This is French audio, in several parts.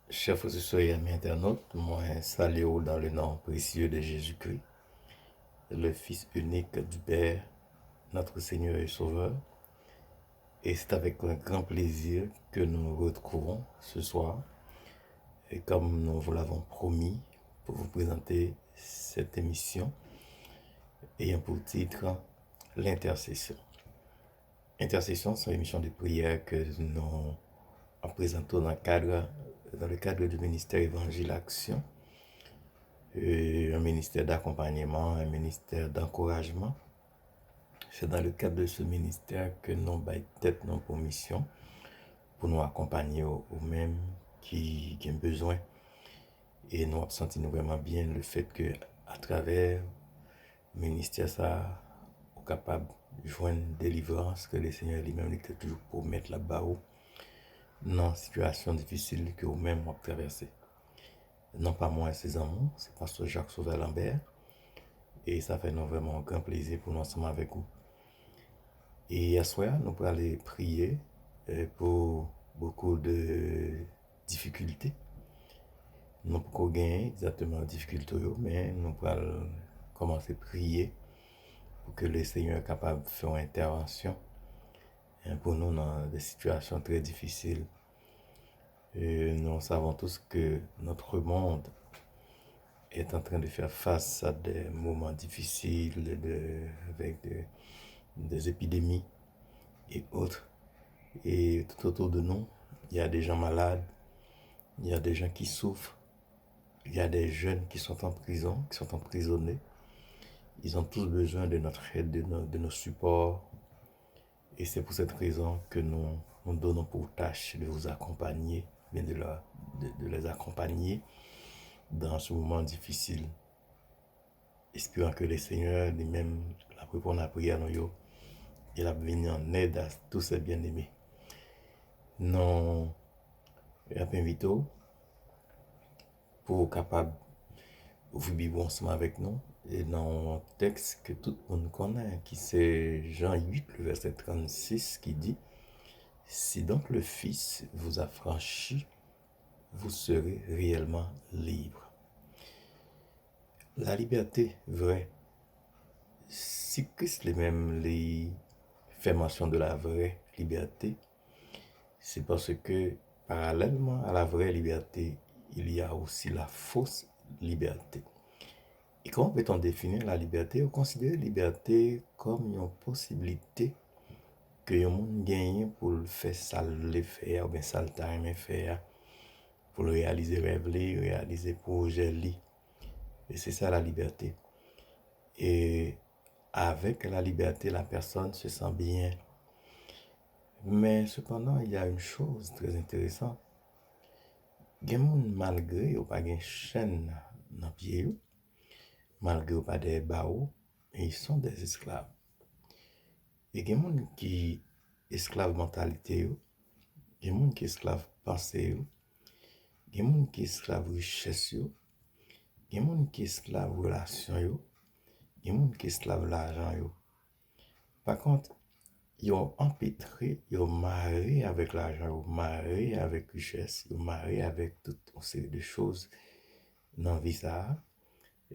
Chers frères et sœurs et amis internautes, moi salue dans le nom précieux de Jésus-Christ, le Fils unique du Père, notre Seigneur et Sauveur. Et c'est avec un grand plaisir que nous nous retrouvons ce soir, et comme nous vous l'avons promis, pour vous présenter cette émission ayant pour titre l'intercession. Intercession, c'est une émission de prière que nous présentons dans le cadre du ministère Évangile Action, un ministère d'accompagnement, un ministère d'encouragement. C'est dans le cadre de ce ministère que nous baillons tête nos pour mission pour nous accompagner aux mêmes qui ont besoin. Et nous avons senti vraiment bien le fait que à travers le ministère, ça, est capable de joindre une délivrance que le Seigneur lui-même était toujours pour mettre là-bas dans une situation difficile que vous-même vous traversé. Non pas moi et ses amours, c'est Pasteur Jacques Sauveur-Lambert. Et ça fait nous vraiment un grand plaisir pour nous ensemble avec vous. Et hier soir, nous allons aller prier pour beaucoup de difficultés. Nous pouvons gagner exactement les difficultés, mais nous allons commencer à prier pour que le Seigneur soit capable de faire une intervention pour nous dans des situations très difficiles. Et nous savons tous que notre monde est en train de faire face à des moments difficiles avec des épidémies et autres. Et tout autour de nous, il y a des gens malades, il y a des gens qui souffrent, il y a des jeunes qui sont en prison, qui sont emprisonnés. Ils ont tous besoin de notre aide, de nos supports. Et c'est pour cette raison que nous donnons pour tâche de vous accompagner, bien de les accompagner dans ce moment difficile. Espérant que le Seigneur lui-même la répondre à la prière, il a venu en aide à tous ses bien-aimés. Nous invitons pour capable vous vivre ensemble avec nous et dans un texte que tout le monde connaît qui c'est Jean 8 le verset 36 qui dit: si donc le Fils vous a franchi, vous serez réellement libre. La liberté vraie, si Christ lui-même fait mention de la vraie liberté, c'est parce que parallèlement à la vraie liberté, il y a aussi la fausse liberté. Et comment peut-on définir la liberté? On considère la liberté comme une possibilité que le monde gagne pour faire ça le faire, ou bien ça le time faire, pour le réaliser rêve, réaliser projet. Et c'est ça la liberté. Et avec la liberté, la personne se sent bien. Mais cependant, il y a une chose très intéressante. Il y a des gens, malgré ou pas une chaîne dans le pied, malgré ou pas des barreaux, ils sont des esclaves. Et il y a des gens qui esclaves mentalité, il y a des gens qui esclaves pensée, il y a des gens qui esclaves richesse, il y a des gens qui esclaves relation, il y a des gens qui esclaves l'argent. Par contre, ils ont empêtré, ils ont marré avec l'argent, ils ont marré avec richesse, ils ont marré avec toute une série de choses dans la vie ça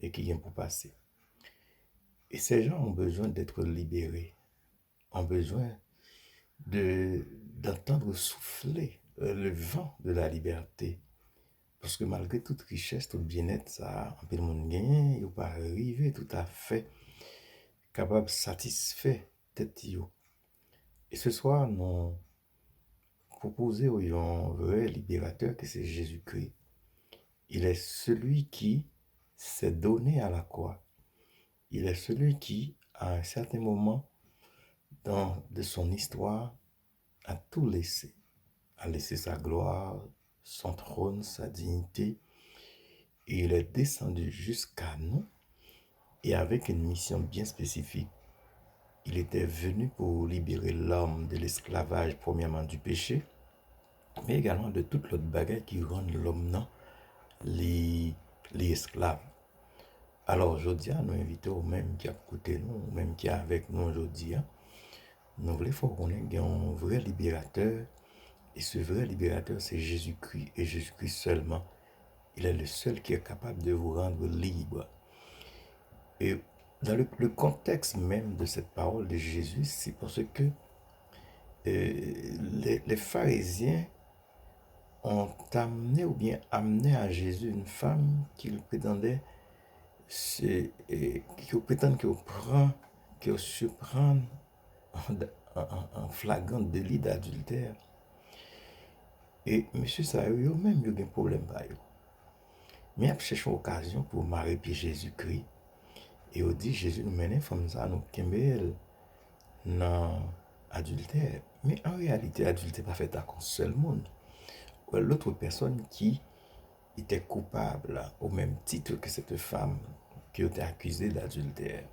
et qui viennent pour passer. Et ces gens ont besoin d'être libérés, ont besoin d'entendre souffler le vent de la liberté. Parce que malgré toute richesse, toute bien-être, ça, un peu de monde gagne, ils n'ont pas arrivé tout à fait capable de satisfaire tête. Et ce soir, nous proposons un vrai libérateur que c'est Jésus-Christ. Il est celui qui s'est donné à la croix. Il est celui qui, à un certain moment de son histoire, a tout laissé. A laissé sa gloire, son trône, sa dignité. Et il est descendu jusqu'à nous. Et avec une mission bien spécifique. Il était venu pour libérer l'homme de l'esclavage, premièrement du péché, mais également de toute l'autre bagarre qui rend l'homme non les esclaves. Alors aujourd'hui, nous invitons aux mêmes qui a côté nous, même qui est avec nous aujourd'hui. Nous voulons qu'on ait un vrai libérateur Et ce vrai libérateur, c'est Jésus-Christ, et Jésus-Christ seulement. Il est le seul qui est capable de vous rendre libre. Et dans le contexte même de cette parole de Jésus, c'est parce que les pharisiens ont amené ou bien amené à Jésus une femme qu'ils prétendaient, qu'ils prétendent qu'ils se prennent en flagrant délit d'adultère. Et M. Sayo, même, il y a un problème. Mais il cherche une occasion pour marier Jésus-Christ. Et il dit, Jésus nous mène comme ça, nous kembel dans adultère. Mais en réalité, adultère pas fait à un seul monde. L'autre personne qui était coupable au même titre que cette femme qui était accusée d'adultère.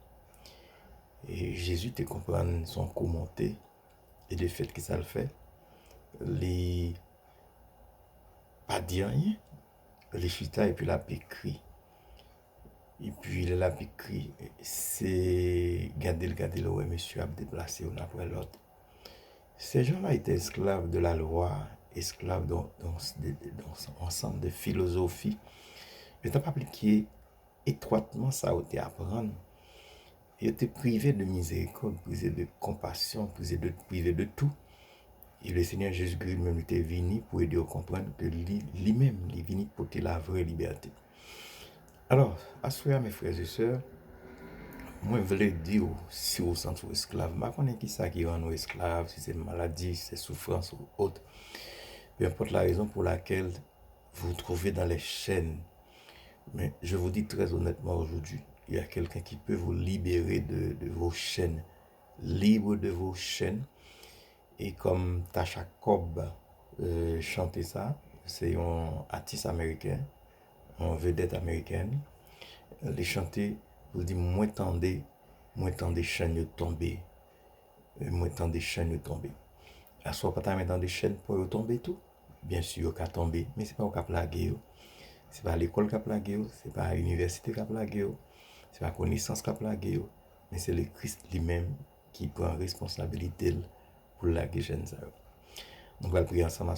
Et Jésus te comprend son commenté et le fait que ça le fait. Les pas dit rien. Les chita et puis la pécrit. Et puis la pécrit, c'est garder le ouais, monsieur a déplacé l'un après l'autre. Ces gens-là étaient esclaves de la loi, esclaves dans un ensemble de philosophie. Mais t'as pas appliqué étroitement ça au apprendre. Ils étaient privés de miséricorde, privés de compassion, privés de tout. Et le Seigneur Jésus-Christ même était venu pour aider à comprendre que lui-même, il est venu pour la vraie liberté. Alors, à ce mes frères et sœurs, moi, je voulais dire, si vous sentez esclave, je ne sais pas qui ça qui rend nous esclaves, si c'est maladie, si c'est souffrance ou autre. Peu importe la raison pour laquelle vous vous trouvez dans les chaînes. Mais je vous dis très honnêtement aujourd'hui, il y a quelqu'un qui peut vous libérer de vos chaînes, libre de vos chaînes. Et comme Tasha Cobb chantait ça, c'est un artiste américain, une vedette américaine. Les chanter, vous dit moins tendez chaînes tombées, moins tendez chaînes tombées. À soit pas mettre dans des chaînes pour tomber tout. Bien sûr, qu'à tomber, mais c'est pas au cap plaguer. C'est pas l'école qui a plagué, c'est pas l'université qui a plagué, c'est pas la connaissance qui a plagué, mais c'est le Christ lui-même qui prend responsabilité pour la jeune. Nous allons prier ensemble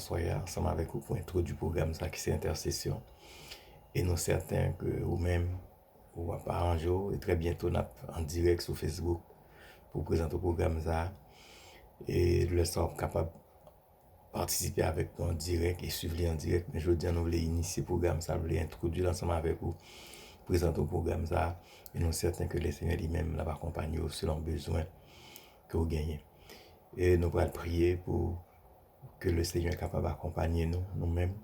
avec vous pour introduire le programme qui c'est intercession. Et nous sommes certains que vous-même, vous allez arranger et très bientôt en direct sur Facebook pour présenter le programme ça. Et le sommes capable participer avec nous en direct et suivre en direct. Mais je dis, nous voulons initier le programme, ça, nous voulons introduire ensemble avec vous, présenter le programme ça. Et nous sommes certains que le Seigneur lui-même va accompagner selon le besoin que vous gagnez. Et nous allons prier pour que le Seigneur est capable d'accompagner nous, nous-mêmes,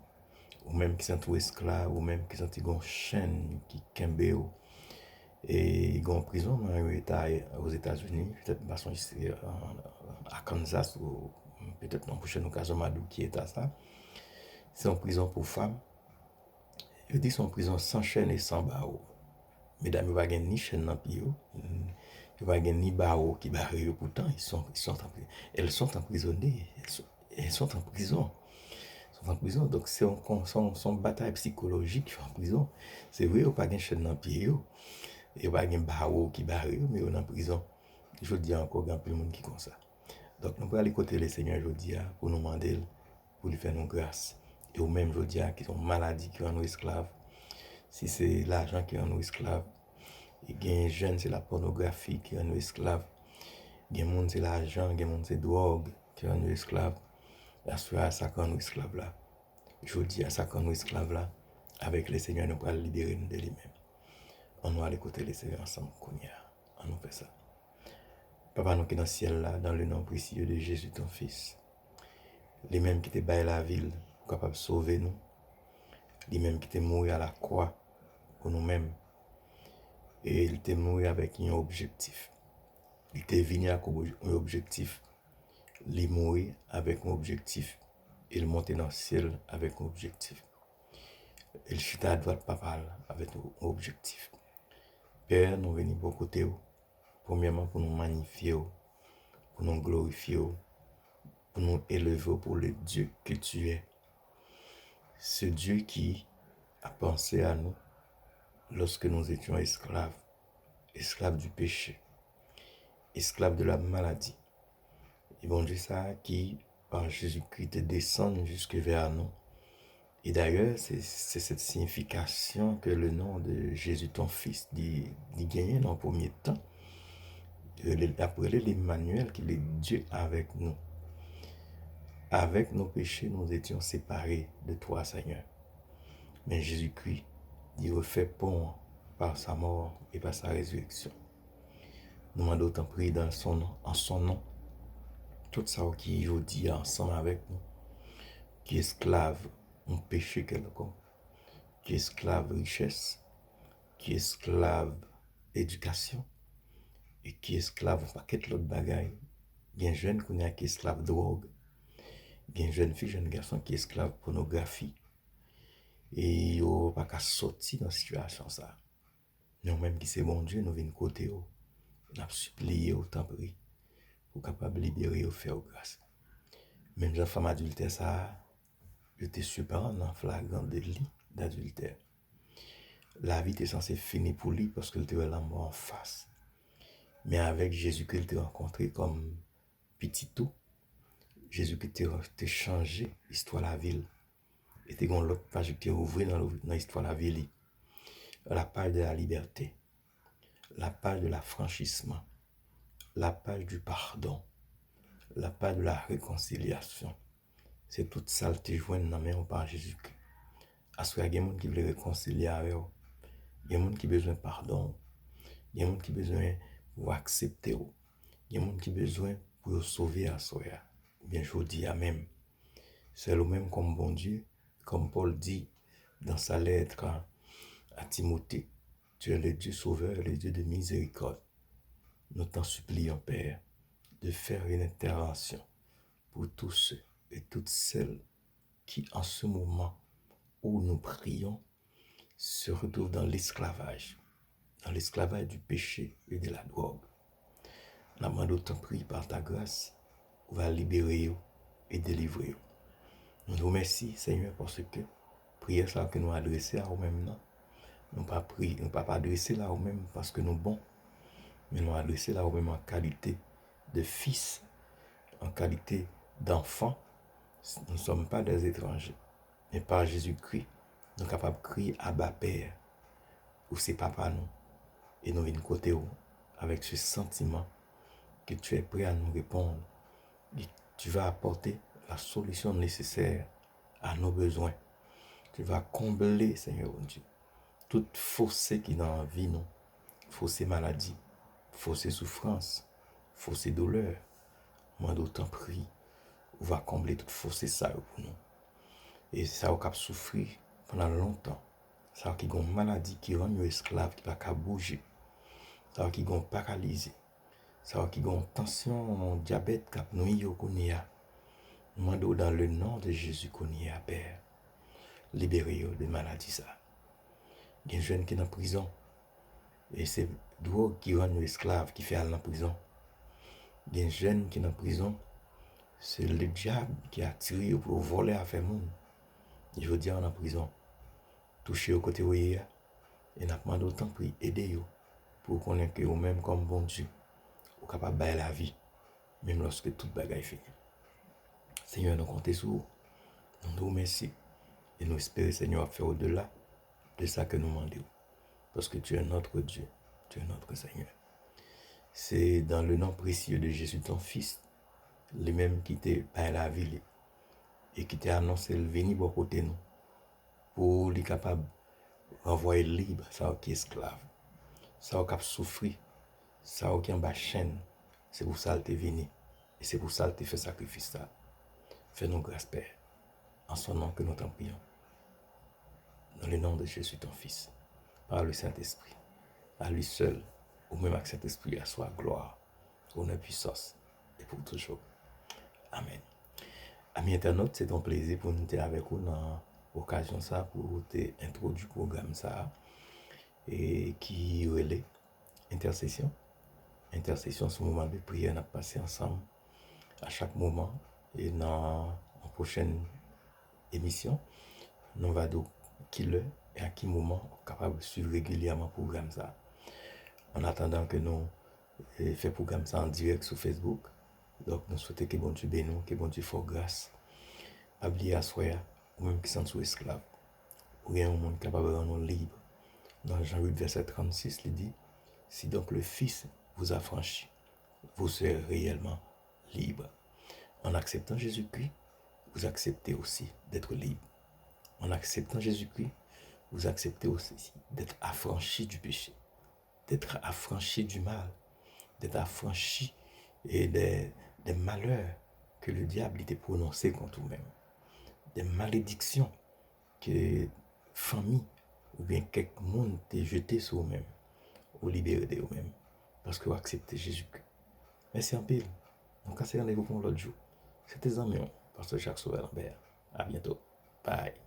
ou même qui sont esclaves, ou même qui sont en chaîne, qui kembe et en prison aux États-Unis, peut-être ici à Kansas ou peut-être dans la prochaine occasion Madou qui est à ça. C'est en prison pour femmes. Je dis c'est en prison sans chaîne et sans barreau. Mesdames, il n'y a ni chaîne dans le pied, il n'y a ni barreau qui barre pourtant, elles sont emprisonnées, elles sont en prison. Donc c'est son bataille psychologique en prison. C'est vrai, il n'y a pas de chaîne dans le pied, il n'y a pas de barreau qui barre, mais on est en prison. Je dis encore, il y a plus de monde qui comme ça. Donc, nous pouvons aller côté le Seigneur aujourd'hui pour nous demander, pour lui faire nos grâces. Et au même aujourd'hui, qui sont maladies qui rendent nous esclaves. Si c'est l'argent qui rend nous esclaves, il y a un jeune, c'est la pornographie qui rend nous esclaves. Il y a un monde, c'est l'argent, il y a un monde, c'est drogue qui rend nous esclaves. La soirée, ça rend nous esclaves là. Je dis à ça rend nous esclaves là. Avec le Seigneur, nous pouvons libérer nous de lui-même. On va aller côté le Seigneur ensemble. On nous fait ça. Papa, nous qui dans le ciel là, dans le nom précieux de Jésus, ton Fils. Les mêmes qui te baillent la ville, pour capable de sauver nous. Les mêmes qui te mourir à la croix pour nous-mêmes. Et il te mourir avec un objectif. Il te venu avec un objectif. Il mourir avec un objectif. Il monter dans le ciel avec un objectif. Il chita à droite papa avec un objectif. Père, nous venons pour côté. Premièrement, pour nous magnifier, pour nous glorifier, pour nous élever pour le Dieu que tu es. Ce Dieu qui a pensé à nous lorsque nous étions esclaves, esclaves du péché, esclaves de la maladie. Et bon Dieu, ça qui par Jésus-Christ te descende jusque vers nous. Et d'ailleurs, c'est cette signification que le nom de Jésus, ton Fils, dit gagner dans le premier temps. Appelé l'Emmanuel, qu'il est Dieu avec nous. Avec nos péchés, nous étions séparés de toi, Seigneur. Mais Jésus-Christ, il refait pont par sa mort et par sa résurrection. Nous m'en d'autant prier dans son nom, en son nom, tout ça qui est dit ensemble avec nous, qui est esclave, un péché quelconque, qui est esclave richesse, qui est esclave éducation, et qui est esclave un paquet l'autre bagaille. Il y a un jeune qui est esclave drogue, il y a une jeune fille, jeune garçon qui est esclave pornographie, et il n'y a pas qu'à sortir dans cette situation ça. Nous même qui c'est bon Dieu, nous venons côté, nous avons supplié autant prix pour capable de libérer ou faire grâce. Même la femme adultère, ça, je te surprends en flagrant délit d'adultère. La vie était censée finir pour lui parce qu'il était la mort en face. Mais avec Jésus qu'il t'a rencontré comme petit tout, Jésus qui t'a changé l'histoire de la ville. Et t'es une l'autre page qui t'a ouvert dans l'histoire de la ville. La page de la liberté, la page de l'affranchissement, la page du pardon, la page de la réconciliation. C'est tout ça que tu joins dans la main par Jésus-Christ. Parce qu'il y a des gens qui veulent réconcilier avec vous. Il y a des gens qui ont besoin de pardon. Il y a des gens qui ont besoin pour accepter vous. Il y a des gens qui ont besoin pour sauver à soi. Bien, je vous dis à même. C'est le même comme bon Dieu, comme Paul dit dans sa lettre à Timothée. Tu es le Dieu sauveur, le Dieu de miséricorde. Nous t'en supplions, Père, de faire une intervention pour tous ceux et toutes celles qui, en ce moment où nous prions, se retrouvent dans l'esclavage du péché et de la drogue. Nous demandons ton prix par ta grâce, va libérer et délivrer. Nous nous remercions, Seigneur, parce que prière ça que nous adressons à nous-mêmes, nous pas prier, nous pas adresser là aux mêmes parce que nous bons, mais nous adresser là aux mêmes en qualité de fils, en qualité d'enfant. Nous ne sommes pas des étrangers, mais par Jésus-Christ, nous sommes capables de crier Abba Père, ou c'est papa nous, et nous venons côté où, avec ce sentiment que tu es prêt à nous répondre, et tu vas apporter la solution nécessaire à nos besoins. Tu vas combler, Seigneur mon Dieu, toute fossé qui est dans la vie, nous, fossé maladie, fossé souffrance, fossé douleur. Moi, d'autant prie, on va combler toute fossé ça pour nous. Et ça va souffrir pendant longtemps. Ça va qui a une maladie qui rend nous esclaves, qui ne va pas bouger. Ça va qui a une paralysie. Ça va qui a une tension, un diabète, qui a nous demandons dans le nom de Jésus qu'on y a, Père. Libérez-vous de maladies ça. Il y a un jeune qui est en prison. Et c'est drogue qui rend nous esclaves, qui fait aller en prison. Il y a un jeune qui est en prison. C'est le diable qui a tiré pour voler à faire monde. Et je veux dire en prison. Toucher au côté où il y a. Et n'a pas d'autant pour aider vous. Pour connaître que vous-même comme bon Dieu. Vous êtes capable de bailler la vie. Même lorsque toute bagaille est finie. Seigneur, nous comptons sur vous. Nous nous remercions. Et nous espérons, Seigneur, à faire au-delà de ça que nous demandons. Parce que tu es notre Dieu. Tu es notre Seigneur. C'est dans le nom précieux de Jésus, ton Fils, les mêmes qui t'ont baillé la vie et qui t'ont annoncé le venir pour côté nous. Pour les capables de renvoyer libre, ça qui est esclave. Ça qui a souffert. Ça qui est en bas chaîne. C'est pour ça que tu es venu. Et c'est pour ça que tu fait sacrifice ça. Fais-nous grâce, Père. En son nom que nous t'en prions. Dans le nom de Jésus, ton Fils. Par le Saint-Esprit. À lui seul, ou même avec Saint-Esprit, à soi gloire, honneur, puissance, et pour toujours. Amen. Amis internautes, c'est un plaisir pour nous être avec vous dans l'occasion ça, pour te introduire le programme ça, et qui relève intercession. Intercession, ce moment de prière, on a passé ensemble à chaque moment, et dans la prochaine émission, nous allons dire qui l'heure et à quel moment on est capable de suivre régulièrement le programme ça. En attendant que nous fassions le programme ça en direct sur Facebook, Donc, nous souhaitons que bon Dieu bénisse, que bon Dieu fasse grâce. Pas oublier à soi, ou même qui sont sous esclaves. Pour qu'il y ait un monde capable de rendre libre. Dans Jean 8, verset 36, il dit, si donc le Fils vous affranchit, vous serez réellement libre. En acceptant Jésus-Christ, vous acceptez aussi d'être libre. En acceptant Jésus-Christ, vous acceptez aussi d'être affranchi du péché, d'être affranchi du mal, d'être affranchi et des malheurs que le diable était prononcé contre vous-même, des malédictions que famille ou bien quelques monde t'a jeté sur vous-même, ou libéré de vous-même, parce que vous acceptez Jésus-Christ. Merci en pile. Donc, on se rendez-vous pour l'autre jour. C'était Zamion, Pasteur Jacques Sauveur Lambert. À bientôt. Bye.